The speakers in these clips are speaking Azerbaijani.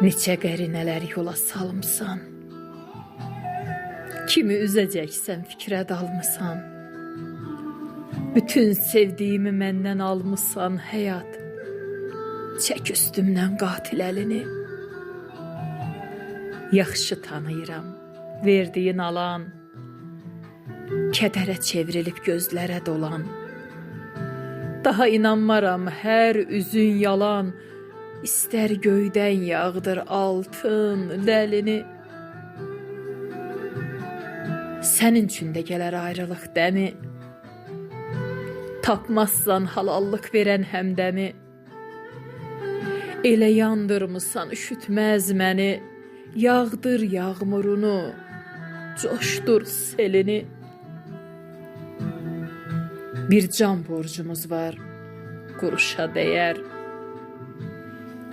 Neçə qərinələr yola salımsan, kimi üzəcəksən fikrə dalmısan. Bütün sevdiyimi məndən almısan həyat, çək üstümdən qatil əlini. Yaxşı tanıyıram verdiyin alan, kədərə çevrilib gözlərə dolan. Daha inanmaram hər üzün yalan, İstər göydən yağdır altın ləlini. Sənin üçün də gələr ayrılıq dəmi, tapmazsan halallıq verən həmdəmi. Elə yandırmısan üşütməz məni, yağdır yağmurunu, coşdur selini. Bir can borcumuz var, quruşa dəyər.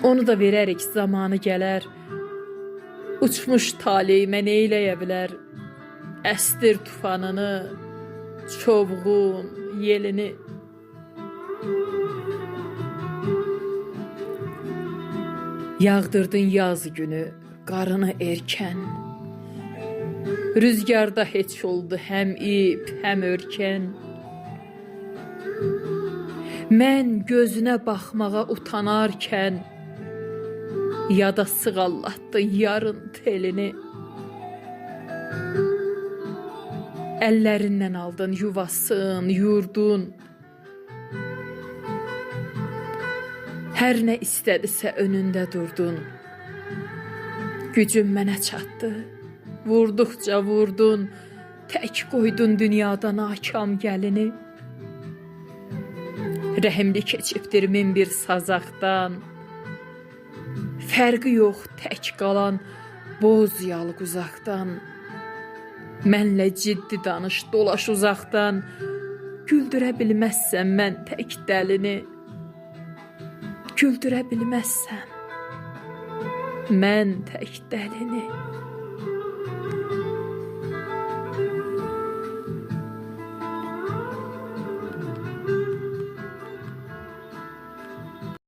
Onu da verərik zamanı gələr. Uçmuş taleyimə neyləyə bilər? Əstir tufanını, çovğun yelini. Yağdırdın yaz günü, qarını erkən. Rüzgarda heç oldu həm ip, həm örkən. Mən gözünə baxmağa utanarkən, yada sığallatdın yarın telini. Əllərindən aldın yuvasın, yurdun. Hər nə istədisə önündə durdun. Gücün mənə çatdı, vurduqca vurdun. Tək qoydun dünyada nakam gəlini. Rəhimli keçibdir min bir sazaqdan. Fərqi yox tək qalan boz yalıq uzaqdan. Mənlə ciddi danış dolaş uzaqdan. Güldürə bilməzsən mən tək dəlini. Güldürə bilməzsən mən tək dəlini.